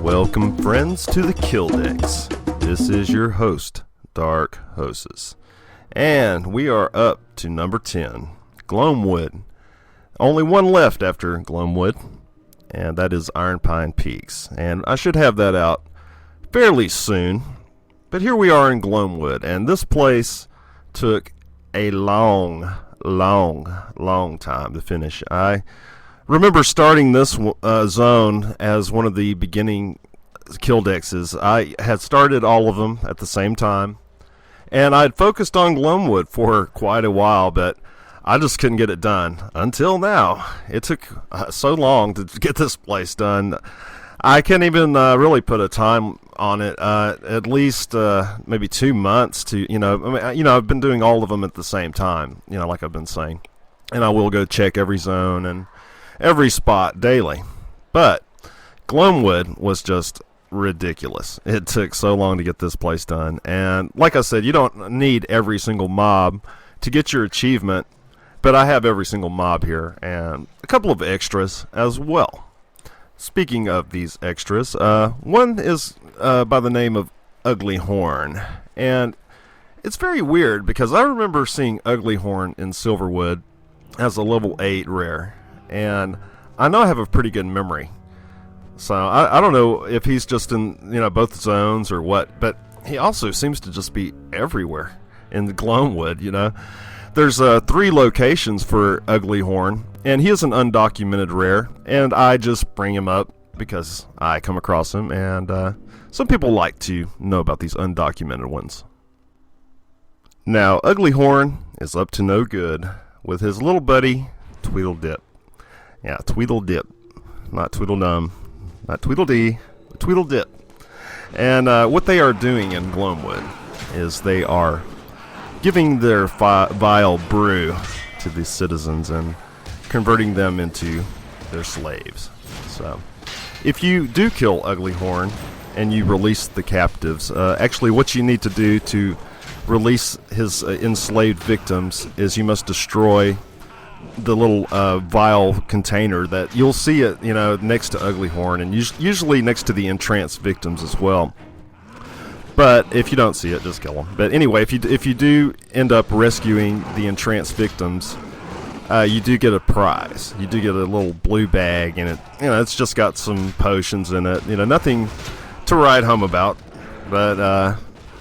Welcome, friends, to the Killdex. This is your host, Dark Hoses. And we are up to number 10, GLOAMWOOD. Only one left after GLOAMWOOD, and that is Iron Pine Peaks. And I should have that out fairly soon. But here we are in GLOAMWOOD, and this place took a long time to finish. I remember starting this zone as one of the beginning Killdexes. I had started all of them at the same time, and I'd focused on GLOAMWOOD for quite a while, but I just couldn't get it done until now. It took so long to get this place done. I can't even really put a time on it. At least maybe 2 months to, I've been doing all of them at the same time, like I've been saying. And I will go check every zone and every spot daily. But GLOAMWOOD was just ridiculous. It took so long to get this place done. And like I said, you don't need every single mob to get your achievement. But I have every single mob here and a couple of extras as well. Speaking of these extras, one is by the name of Ugly Horn. And it's very weird because I remember seeing Ugly Horn in Silverwood as a level 8 rare. And I know I have a pretty good memory. So I don't know if he's just in both zones or what. But he also seems to just be everywhere in the GLOAMWOOD, There's 3 locations for Ugly Horn, and he is an undocumented rare, and I just bring him up because I come across him, and some people like to know about these undocumented ones. Now, Ugly Horn is up to no good with his little buddy, Tweedledip. Yeah, Tweedledip. Not Tweedledum, not Tweedledee, but Tweedledip. And what they are doing in GLOAMWOOD is they are giving their vile brew to the citizens and converting them into their slaves. So, if you do kill Ugly Horn and you release the captives, actually what you need to do to release his enslaved victims is you must destroy the little vial container that you'll see it, next to Ugly Horn, and usually next to the entranced victims as well. But if you don't see it, just kill them. But anyway, if you do end up rescuing the entranced victims, you do get a prize. You do get a little blue bag, and it's just got some potions in it. Nothing to write home about, but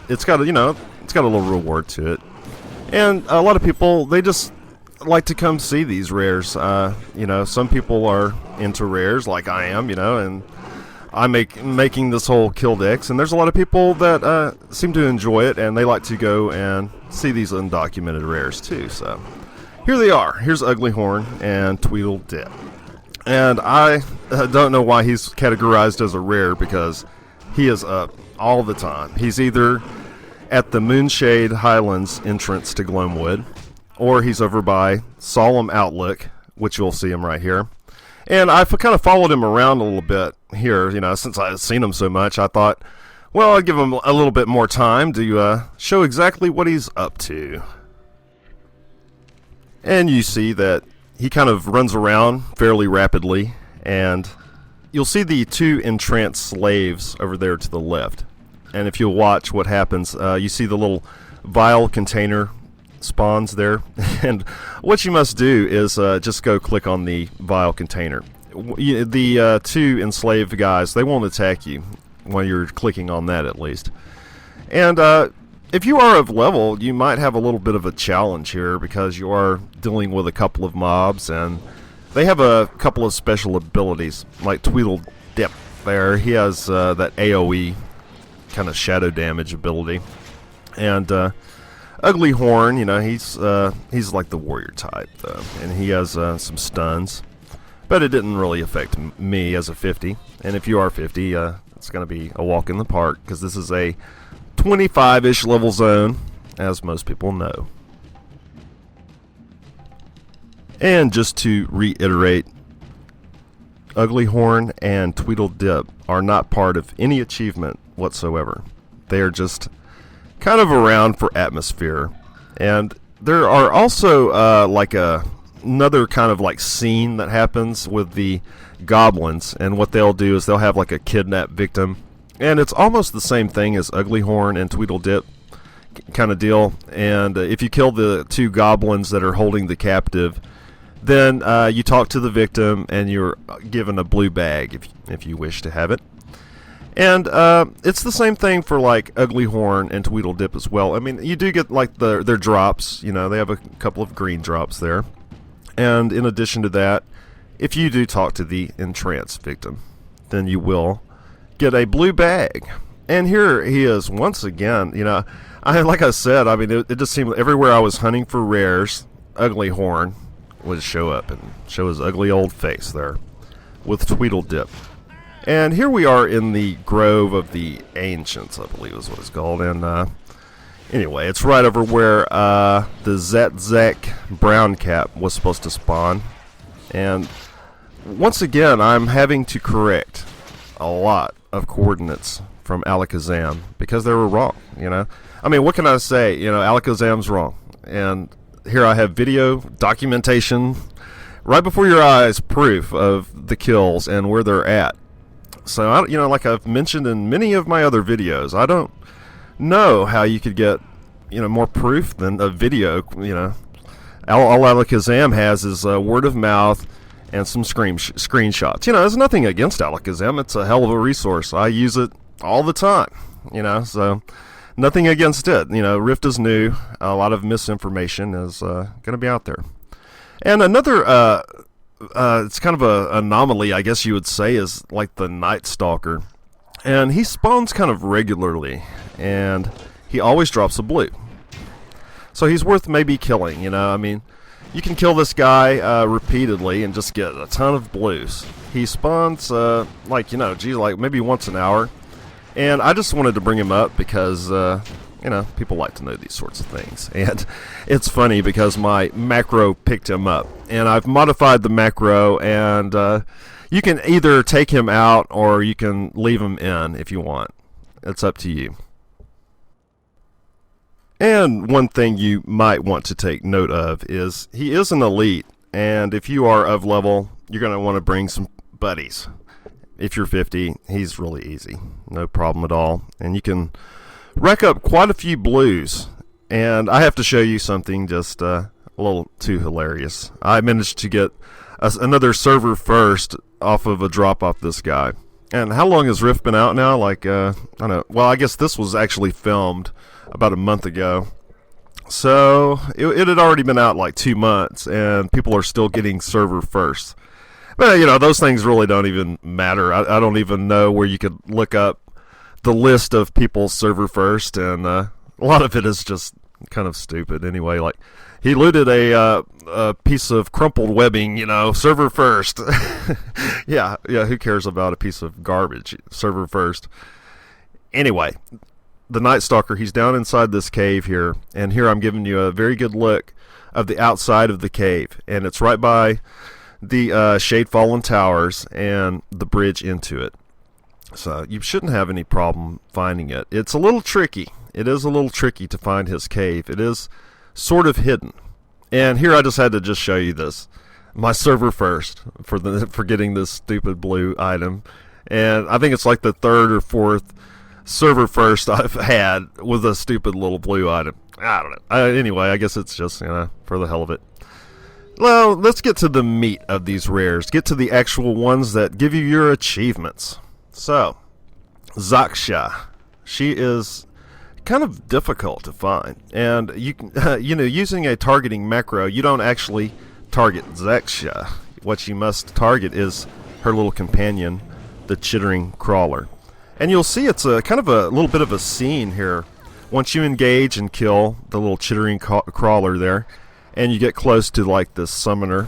it's got a little reward to it. And a lot of people, they just like to come see these rares. Some people are into rares like I am, and I'm making this whole Killdex, and there's a lot of people that seem to enjoy it, and they like to go and see these undocumented rares too. So here they are. Here's Ugly Horn and Tweedledip. And I don't know why he's categorized as a rare, because he is up all the time. He's either at the Moonshade Highlands entrance to GLOAMWOOD, or he's over by Solemn Outlook, which you'll see him right here. And I kind of followed him around a little bit here, since I've seen him so much. I thought, well, I'll give him a little bit more time to show exactly what he's up to. And you see that he kind of runs around fairly rapidly, and you'll see the 2 entranced slaves over there to the left. And if you'll watch what happens, you see the little vial container spawns there, and what you must do is just go click on the vial container. The 2 enslaved guys, they won't attack you while you're clicking on that, at least. And if you are of level, you might have a little bit of a challenge here, because you are dealing with a couple of mobs, and they have a couple of special abilities, like Tweedledip there. He has that AoE kind of shadow damage ability, and Ugly Horn, he's like the warrior type, though, and he has some stuns, but it didn't really affect me as a 50, and if you are 50, it's going to be a walk in the park, because this is a 25-ish level zone, as most people know. And just to reiterate, Ugly Horn and Tweedledip are not part of any achievement whatsoever. They are just kind of around for atmosphere. And there are also like a another kind of like scene that happens with the goblins, and what they'll do is they'll have like a kidnapped victim, and it's almost the same thing as Uglyhorn and Tweedledip kind of deal. And if you kill the two goblins that are holding the captive, then you talk to the victim and you're given a blue bag if you wish to have it. And it's the same thing for like Uglyhorn and Tweedledip as well. I mean, you do get like their drops. You know, they have a couple of green drops there. And in addition to that, if you do talk to the entranced victim, then you will get a blue bag. And here he is once again. You know, like I said, I mean, it just seemed everywhere I was hunting for rares, Uglyhorn would show up and show his ugly old face there with Tweedledip. And here we are in the Grove of the Ancients, I believe is what it's called. And anyway, it's right over where the Zac Brown Cap was supposed to spawn. And once again, I'm having to correct a lot of coordinates from Alakazam because they were wrong, you know. I mean, what can I say? You know, Alakazam's wrong. And here I have video documentation right before your eyes, proof of the kills and where they're at. So, you know, like I've mentioned in many of my other videos, I don't know how you could get, you know, more proof than a video. You know, all Alakazam has is word of mouth and some screenshots. You know, there's nothing against Alakazam. It's a hell of a resource. I use it all the time, you know, so nothing against it. You know, Rift is new. A lot of misinformation is going to be out there. And another it's kind of an anomaly, I guess you would say, is like the Nightstalker. And he spawns kind of regularly, and he always drops a blue. So he's worth maybe killing, you know. I mean, you can kill this guy repeatedly and just get a ton of blues. He spawns, like, you know, geez, like maybe once an hour. And I just wanted to bring him up because, you know, people like to know these sorts of things. And it's funny because my macro picked him up. And I've modified the macro, and you can either take him out or you can leave him in if you want. It's up to you. And one thing you might want to take note of is he is an elite. And if you are of level, you're going to want to bring some buddies. If you're 50, he's really easy. No problem at all. And you can rack up quite a few blues. And I have to show you something just a little too hilarious. I managed to get another server first off of a drop off this guy. And how long has Rift been out now? Like, I don't know. Well, I guess this was actually filmed about a month ago. So it had already been out like 2 months, and people are still getting server first. But, you know, those things really don't even matter. I don't even know where you could look up the list of people server first, and a lot of it is just kind of stupid anyway. Like, he looted a piece of crumpled webbing, you know, server first. yeah, who cares about a piece of garbage? Server first. Anyway, the Nightstalker, he's down inside this cave here, and here I'm giving you a very good look of the outside of the cave, and it's right by the Shade Fallen Towers and the bridge into it. So you shouldn't have any problem finding it. It's a little tricky. It is a little tricky to find his cave. It is sort of hidden. And here I just had to just show you this. My server first for getting this stupid blue item. And I think it's like the third or fourth server first I've had with a stupid little blue item. I don't know. Anyway, I guess it's just, you know, for the hell of it. Well, let's get to the meat of these rares. Get to the actual ones that give you your achievements. So, Zac Sha. She is kind of difficult to find. And, you know, using a targeting macro, you don't actually target Zac Sha. What you must target is her little companion, the chittering crawler. And you'll see it's a kind of a little bit of a scene here. Once you engage and kill the little chittering crawler there, and you get close to like this summoner,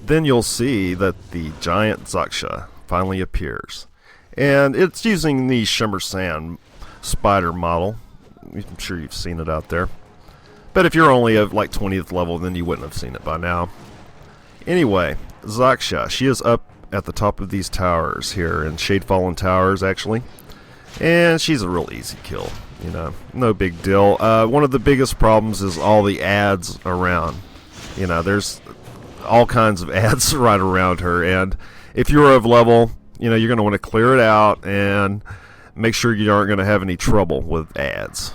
then you'll see that the giant Zac Sha finally appears. And it's using the Shimmer Sand spider model. I'm sure you've seen it out there. But if you're only of like 20th level, then you wouldn't have seen it by now. Anyway, Zac Sha, she is up at the top of these towers here, in Shade Fallen Towers actually. And she's a real easy kill, you know, no big deal. One of the biggest problems is all the ads around. You know, there's all kinds of ads right around her. And if you're of level, you're going to want to clear it out and make sure you aren't going to have any trouble with ads.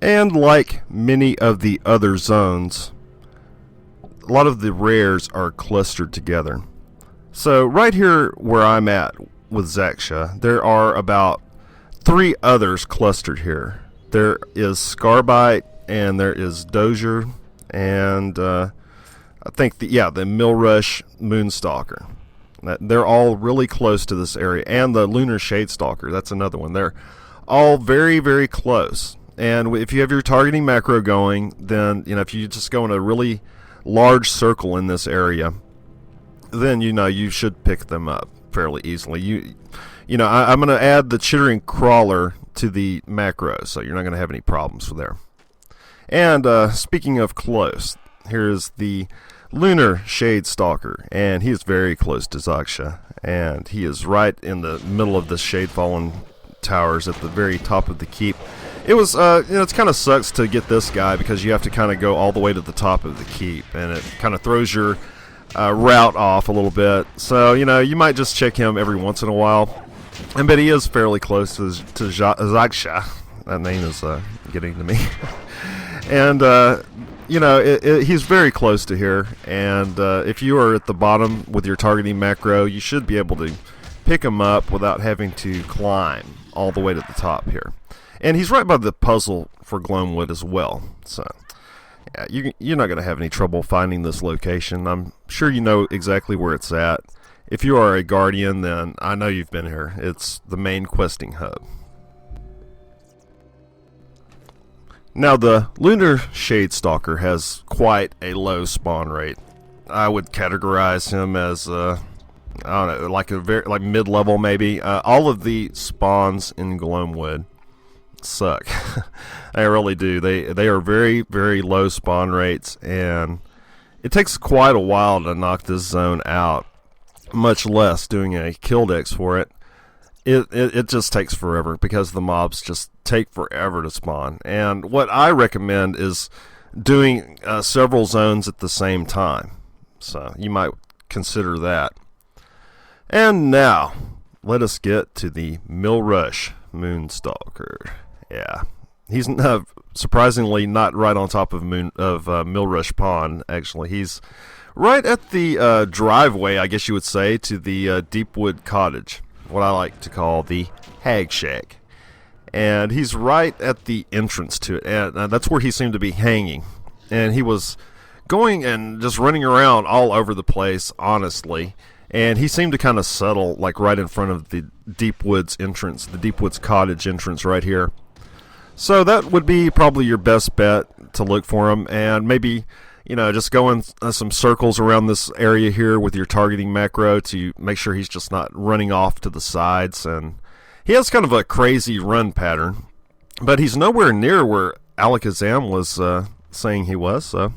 And like many of the other zones, a lot of the rares are clustered together. So right here where I'm at with Zac Sha, there are about 3 others clustered here. There is Scarbite, and there is Dozier, and I think the millrush Moonstalker. They're all really close to this area, and the Lunar Stalker. That's another one. They're all very, very close. And if you have your targeting macro going, then if you just go in a really large circle in this area, then you should pick them up fairly easily. I'm going to add the chittering crawler to the macro, so you're not going to have any problems there. And speaking of close, here's the Lunar Stalker, and he is very close to Zac Sha, and he is right in the middle of the Shade Fallen Towers at the very top of the keep. It was, it kind of sucks to get this guy because you have to kind of go all the way to the top of the keep, and it kind of throws your route off a little bit. So, you might just check him every once in a while. But he is fairly close to Zac Sha. That name is getting to me. And, he's very close to here. And if you are at the bottom with your targeting macro, you should be able to pick him up without having to climb all the way to the top here. And he's right by the puzzle for GLOAMWOOD as well. So, yeah, you're not going to have any trouble finding this location. I'm sure you know exactly where it's at. If you are a Guardian, then I know you've been here. It's the main questing hub. Now, the Lunar Stalker has quite a low spawn rate. I would categorize him as, I don't know, like mid-level maybe. All of the spawns in GLOAMWOOD suck. They really do. They are very, very low spawn rates, and it takes quite a while to knock this zone out, much less doing a Killdex for it. It just takes forever because the mobs just take forever to spawn. And what I recommend is doing several zones at the same time. So you might consider that. And now, let us get to the millrush Moonstalker. Yeah, he's surprisingly not right on top of Millrush Pond. Actually, he's right at the driveway, I guess you would say, to the Deepwood Cottage, what I like to call the Hag Shack. And he's right at the entrance to it, and that's where he seemed to be hanging. And he was going and just running around all over the place, honestly. And he seemed to kind of settle like right in front of the Deepwoods entrance, the Deepwoods Cottage entrance right here. So that would be probably your best bet to look for him, and maybe, just go in some circles around this area here with your targeting macro to make sure he's just not running off to the sides. And he has kind of a crazy run pattern, but he's nowhere near where Alakazam was saying he was. So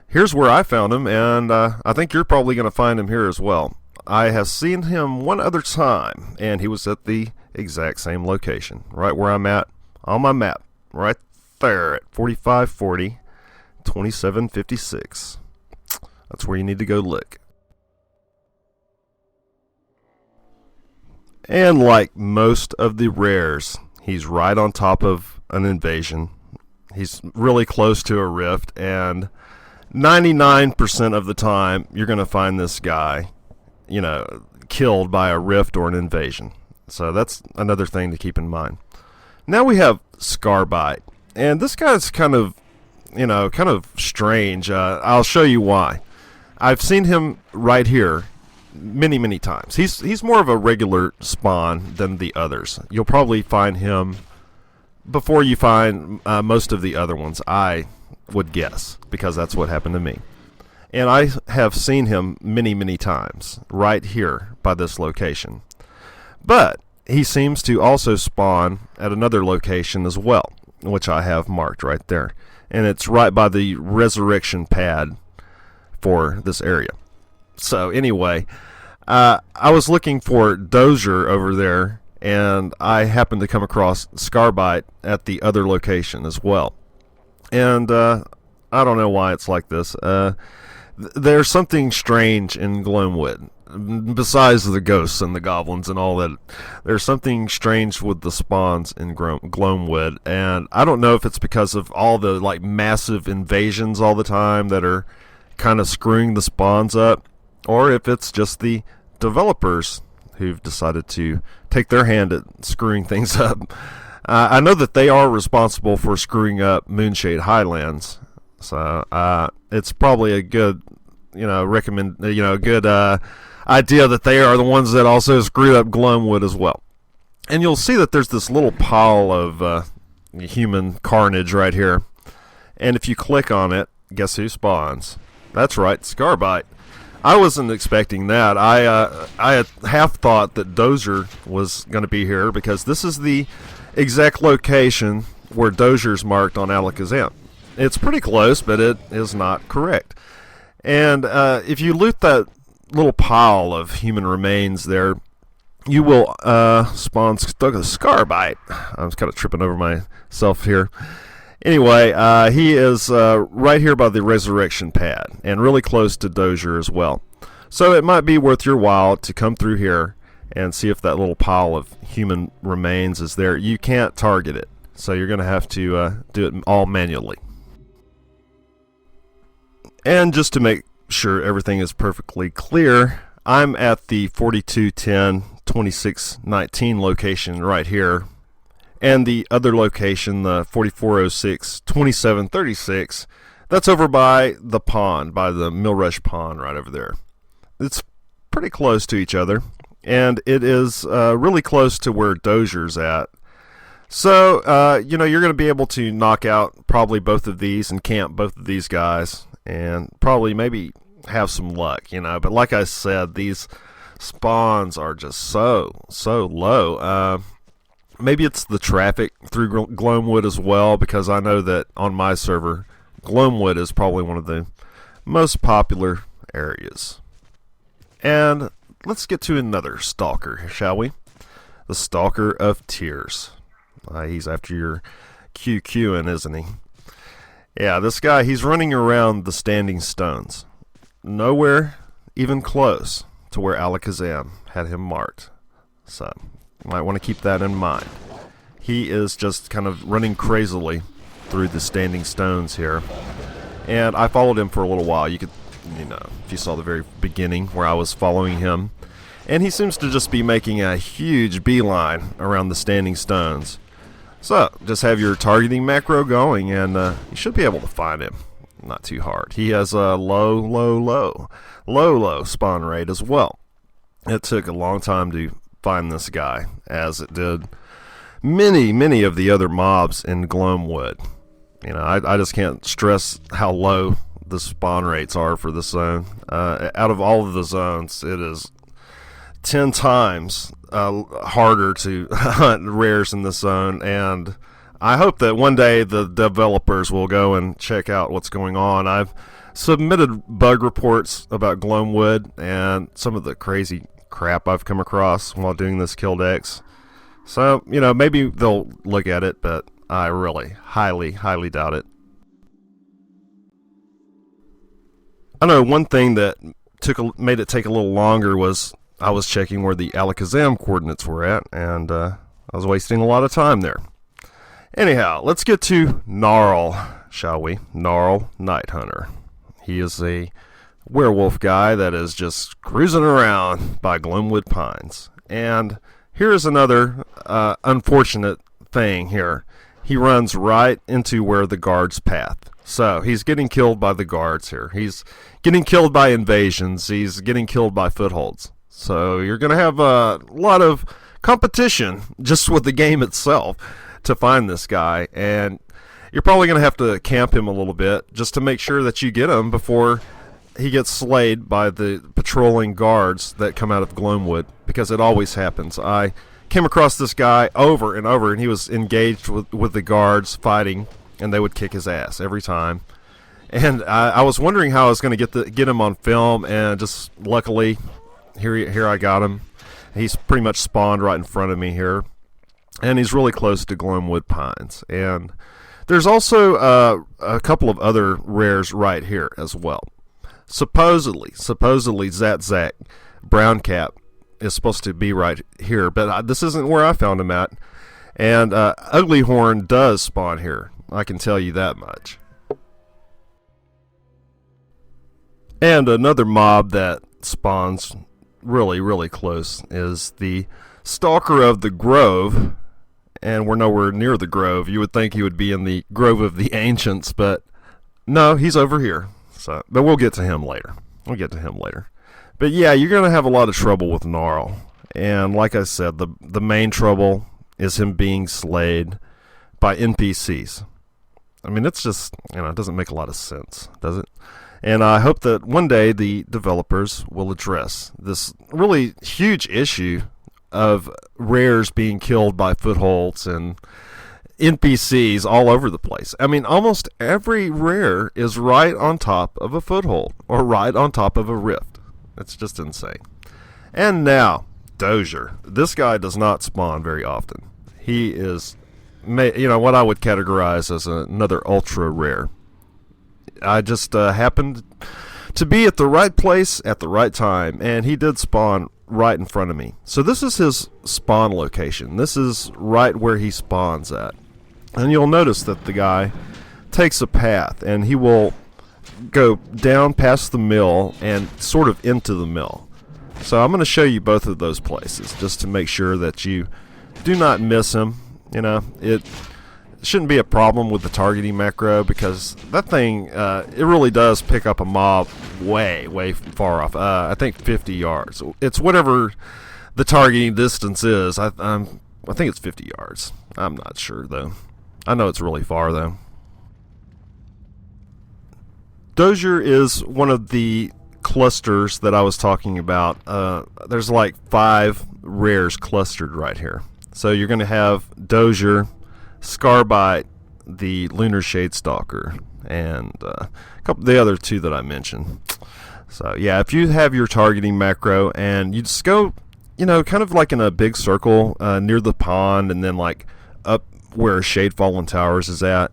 here's where I found him, and I think you're probably going to find him here as well. I have seen him one other time, and he was at the exact same location, right where I'm at on my map, right there at 4540, 2756. That's where you need to go look. And like most of the rares, he's right on top of an invasion. He's really close to a rift, and 99% of the time, you're going to find this guy, killed by a rift or an invasion. So that's another thing to keep in mind. Now we have Scarbite, and this guy's kind of strange. I'll show you why. I've seen him right here many, many times. He's more of a regular spawn than the others. You'll probably find him before you find most of the other ones, I would guess, because that's what happened to me. And I have seen him many, many times right here by this location. But he seems to also spawn at another location as well, which I have marked right there. And it's right by the resurrection pad for this area. So anyway, I was looking for Dozier over there, and I happened to come across Scarbite at the other location as well. And I I don't know why it's like this. There's something strange in GLOAMWOOD. Besides the ghosts and the goblins and all that, there's something strange with the spawns in GLOAMWOOD, and I don't know if it's because of all the like massive invasions all the time that are kind of screwing the spawns up, or if it's just the developers who've decided to take their hand at screwing things up. I know that they are responsible for screwing up Moonshade Highlands, so it's probably a good, idea that they are the ones that also screwed up GLOAMWOOD as well. And you'll see that there's this little pile of human carnage right here, and if you click on it, guess who spawns? That's right, Scarbite. I wasn't expecting that. I had half thought that Dozier was going to be here because this is the exact location where Dozier's marked on Alakazam. It's pretty close, but it is not correct. And if you loot that little pile of human remains there, you will spawn Scarbite. I was kind of tripping over myself here. Anyway, he is right here by the resurrection pad and really close to Dozier as well. So it might be worth your while to come through here and see if that little pile of human remains is there. You can't target it, so you're going to have to do it all manually. And just to make sure everything is perfectly clear, I'm at the 4210-2619 location right here, and the other location, the 4406-2736, that's over by the pond, by the millrush pond right over there. It's pretty close to each other, and it is really close to where Dozier's at. So, you're going to be able to knock out probably both of these and camp both of these guys, and probably maybe have some luck, But like I said, these spawns are just so low. Maybe it's the traffic through GLOAMWOOD as well, because I know that on my server, GLOAMWOOD is probably one of the most popular areas. And let's get to another Stalker, shall we? The Stalker of Tears. He's after your QQing, isn't he? Yeah, this guy, he's running around the standing stones. Nowhere even close to where Alakazam had him marked. So, you might want to keep that in mind. He is just kind of running crazily through the standing stones here. And I followed him for a little while. You could, if you saw the very beginning where I was following him. And he seems to just be making a huge beeline around the standing stones. So, just have your targeting macro going, and you should be able to find him. Not too hard. He has a low spawn rate as well. It took a long time to find this guy, as it did many of the other mobs in GLOAMWOOD. I just can't stress how low the spawn rates are for this zone. Out of all of the zones, it is 10 times harder to hunt rares in this zone, and I hope that one day the developers will go and check out what's going on. I've submitted bug reports about GLOAMWOOD and some of the crazy crap I've come across while doing this Killdex. So, maybe they'll look at it, but I really highly doubt it. I know one thing that made it take a little longer was I was checking where the Alakazam coordinates were at, and I was wasting a lot of time there. Anyhow, let's get to Gnarl, shall we? Gnarl Night Hunter. He is a werewolf guy that is just cruising around by GLOAMWOOD Pines. And here's another unfortunate thing here. He runs right into where the guards path. So he's getting killed by the guards here. He's getting killed by invasions. He's getting killed by footholds. So you're going to have a lot of competition just with the game itself to find this guy. And you're probably going to have to camp him a little bit just to make sure that you get him before he gets slayed by the patrolling guards that come out of GLOAMWOOD, because it always happens. I came across this guy over and over, and he was engaged with the guards fighting, and they would kick his ass every time. And I was wondering how I was going to get him on film, and just luckily, here I got him. He's pretty much spawned right in front of me here, and he's really close to GLOAMWOOD Pines. And There's also a couple of other rares right here as well. Supposedly Zac Brown Cap is supposed to be right here, but this isn't where I found him at. And Ugly Horn does spawn here. I can tell you that much. And another mob that spawns really, really close is the Stalker of the Grove. And we're nowhere near the Grove. You would think he would be in the Grove of the Ancients, but no, he's over here. So, but we'll get to him later. But yeah, you're going to have a lot of trouble with gnarl. And like I said, the main trouble is him being slayed by NPCs. I mean, it's just, it doesn't make a lot of sense, does it? And I hope that one day the developers will address this really huge issue of rares being killed by footholds and NPCs all over the place. I mean, almost every rare is right on top of a foothold or right on top of a rift. It's just insane. And now, Dozier. This guy does not spawn very often. He is, what I would categorize as another ultra rare. I just happened to be at the right place at the right time, and he did spawn right in front of me. So this is his spawn location. This is right where he spawns at. And you'll notice that the guy takes a path, and he will go down past the mill and sort of into the mill. So I'm going to show you both of those places just to make sure that you do not miss him. It shouldn't be a problem with the targeting macro, because that thing, it really does pick up a mob way, way far off. I think 50 yards. It's whatever the targeting distance is. I think it's 50 yards. I'm not sure, though. I know it's really far, though. Dozier is one of the clusters that I was talking about. There's like 5 rares clustered right here. So you're going to have Dozier, Scarbite, the Lunar Stalker, and a couple of the other 2 that I mentioned. So yeah, if you have your targeting macro and you just go, kind of like in a big circle near the pond, and then like up where Shade Fallen Towers is at,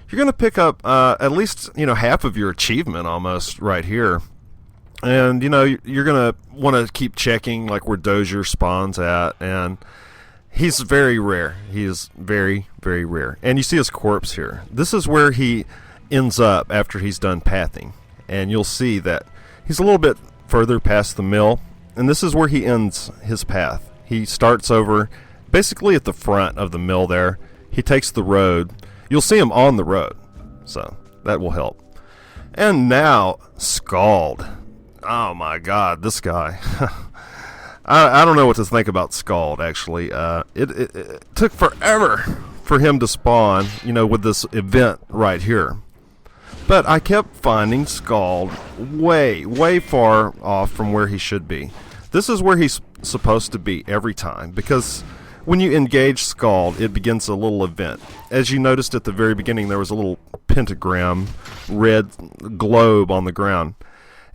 you're going to pick up at least half of your achievement almost right here. And you're going to want to keep checking like where Dozier spawns at, and he's very rare. He is very, very rare. And you see his corpse here. This is where he ends up after he's done pathing. And you'll see that he's a little bit further past the mill, and this is where he ends his path. He starts over basically at the front of the mill there. He takes the road. You'll see him on the road, so that will help. And now, Skol. Oh my god, this guy. I don't know what to think about Skol, actually. It took forever for him to spawn, with this event right here. But I kept finding Skol way, way far off from where he should be. This is where he's supposed to be every time, because when you engage Skol, it begins a little event. As you noticed at the very beginning, there was a little pentagram, red globe on the ground.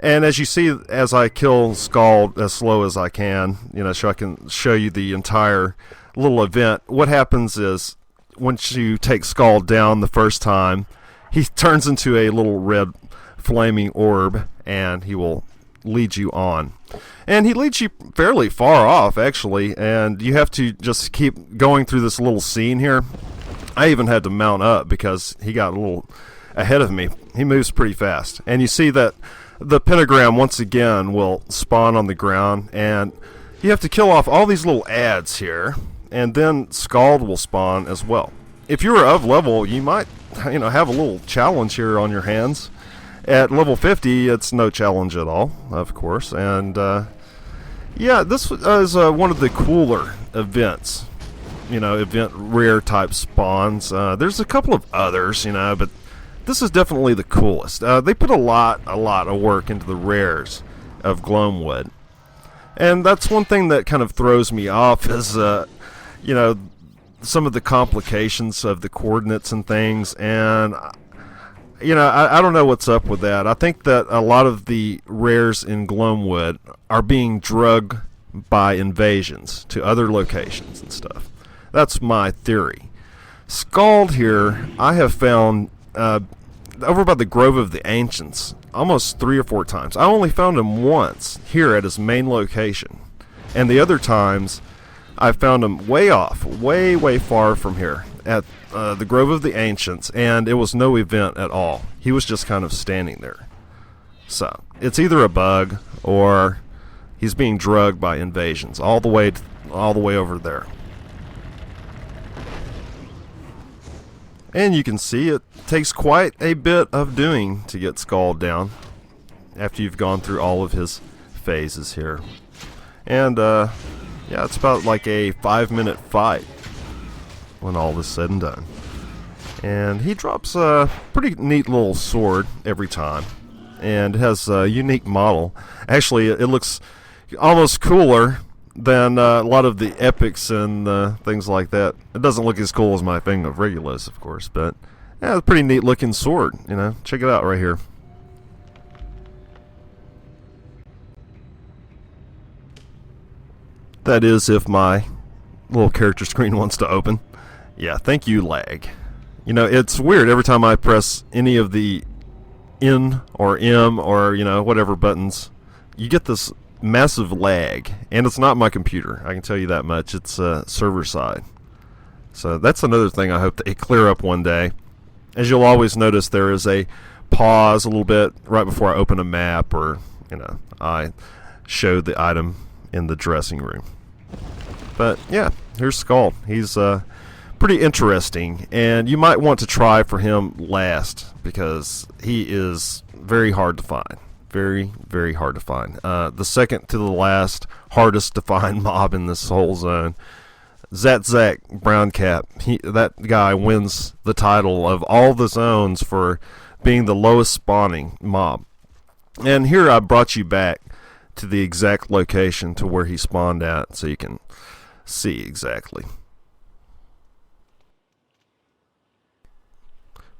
And as you see, as I kill Skol as slow as I can, so I can show you the entire little event, what happens is, once you take Skol down the first time, he turns into a little red flaming orb, and he will lead you on. And he leads you fairly far off, actually, and you have to just keep going through this little scene here. I even had to mount up because he got a little ahead of me. He moves pretty fast. And you see that the pentagram once again will spawn on the ground, and you have to kill off all these little ads here, and then Skald will spawn as well. If you were of level, you might have a little challenge here on your hands. At level 50, it's no challenge at all, of course. And yeah, this is one of the cooler events, event rare type spawns. There's a couple of others, but this is definitely the coolest. They put a lot of work into the rares of GLOAMWOOD. And that's one thing that kind of throws me off is, some of the complications of the coordinates and things. And, I don't know what's up with that. I think that a lot of the rares in GLOAMWOOD are being drugged by invasions to other locations and stuff. That's my theory. Scald here, I have found over by the Grove of the Ancients almost 3 or 4 times. I only found him once here at his main location, and the other times I found him way off, way far from here at the Grove of the Ancients, and it was no event at all. He was just kind of standing there. So it's either a bug or he's being drugged by invasions all the way over there. And you can see it takes quite a bit of doing to get Skol down after you've gone through all of his phases here. And yeah, it's about like a 5-minute fight when all is said and done. And he drops a pretty neat little sword every time, and it has a unique model. Actually, it looks almost cooler than a lot of the epics and things like that. It doesn't look as cool as my thing of Regulus, of course, but yeah, it's a pretty neat looking sword, you know. Check it out right here. That is if my little character screen wants to open. Yeah, thank you, lag. You know, it's weird every time I press any of the N or M or, you know, whatever buttons, you get this massive lag, and it's not my computer, I can tell you that much. It's server side. So that's another thing I hope they clear up one day. As you'll always notice, there is a pause a little bit right before I open a map, or, you know, I show the item in the dressing room. But yeah, here's Skol. He's pretty interesting, and you might want to try for him last because he is very hard to find. Very hard to find. The second to the last hardest to find mob in this whole zone. Zac Brown Cap. That guy wins the title of all the zones for being the lowest spawning mob. And here I brought you back to the exact location to where he spawned at, so you can see exactly.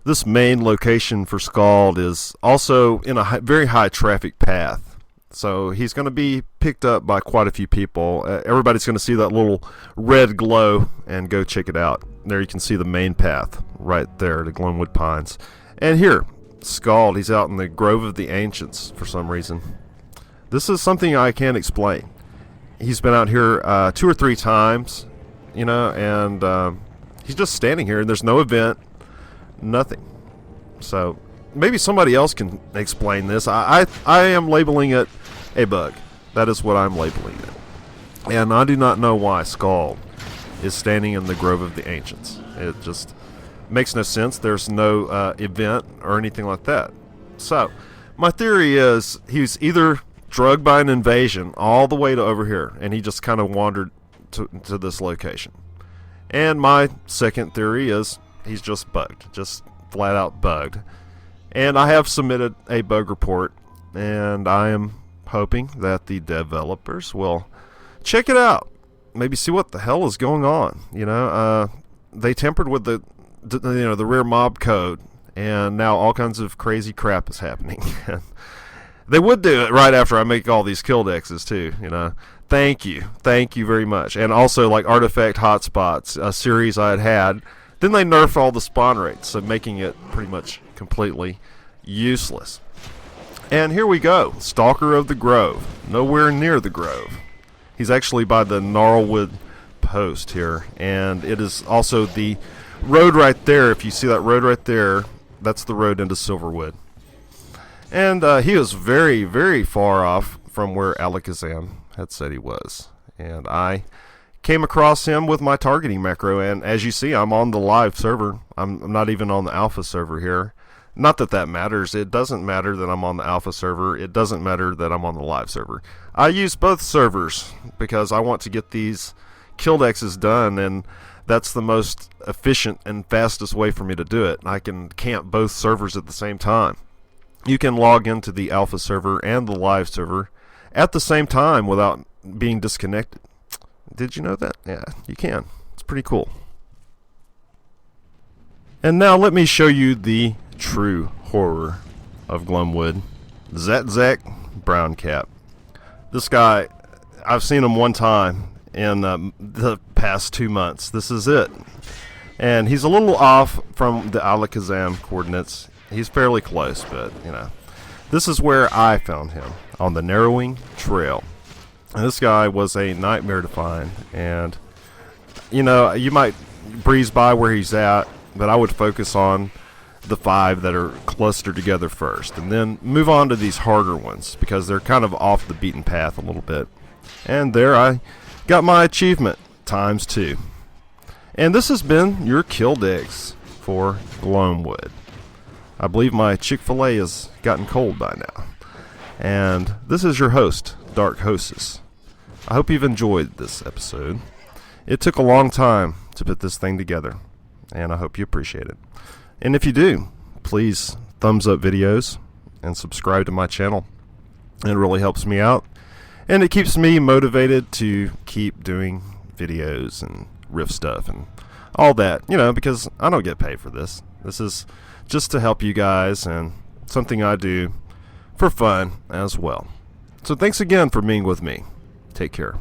This main location for Skald is also in a very high traffic path. So he's going to be picked up by quite a few people. Everybody's going to see that little red glow and go check it out. There you can see the main path right there, the GLOAMWOOD Pines. And here, Skald, he's out in the Grove of the Ancients for some reason. This is something I can't explain. He's been out here 2 or 3 times, you know, and he's just standing here, and there's no event. Nothing. So maybe somebody else can explain this. I am labeling it a bug. That is what I'm labeling it. And I do not know why Skald is standing in the Grove of the Ancients. It just makes no sense. There's no event or anything like that. So my theory is he's either drugged by an invasion all the way to over here, and he just kind of wandered to this location. And my second theory is he's just bugged, just flat out bugged. And I have submitted a bug report, and I am hoping that the developers will check it out, maybe see what the hell is going on. You know, they tampered with the Rare Mob code, and now all kinds of crazy crap is happening. They would do it right after I make all these Killdexes too, you know. Thank you very much. And also, like, Artifact Hotspots, a series I had. Then they nerfed all the spawn rates, so making it pretty much completely useless. And here we go, Stalker of the Grove. Nowhere near the Grove. He's actually by the Gnarlwood post here, and it is also the road right there. If you see that road right there, that's the road into Silverwood. And he was very far off from where Alakazam had said he was. And I came across him with my targeting macro, and as you see, I'm on the live server. I'm not even on the alpha server here. Not that that matters. It doesn't matter that I'm on the alpha server. It doesn't matter that I'm on the live server. I use both servers because I want to get these Killdexes done, and that's the most efficient and fastest way for me to do it. I can camp both servers at the same time. You can log into the alpha server and the live server at the same time without being disconnected. Did you know that? Yeah, you can. It's pretty cool. And now let me show you the true horror of GLOAMWOOD. Zac Brown Cap. This guy, I've seen him one time in the past 2 months. This is it. And he's a little off from the Alakazam coordinates. He's fairly close, but, you know. This is where I found him, on the Narrowing Trail. And this guy was a nightmare to find. And, you know, you might breeze by where he's at, but I would focus on the 5 that are clustered together first. And then move on to these harder ones, because they're kind of off the beaten path a little bit. And there I got my achievement, ×2. And this has been your Killdex for GLOAMWOOD. I believe my Chick-fil-A has gotten cold by now. And this is your host, Dark Hostess. I hope you've enjoyed this episode. It took a long time to put this thing together, and I hope you appreciate it. And if you do, please thumbs up videos and subscribe to my channel. It really helps me out, and it keeps me motivated to keep doing videos and riff stuff and all that, you know, because I don't get paid for this. This is just to help you guys, and something I do for fun as well. So thanks again for being with me. Take care.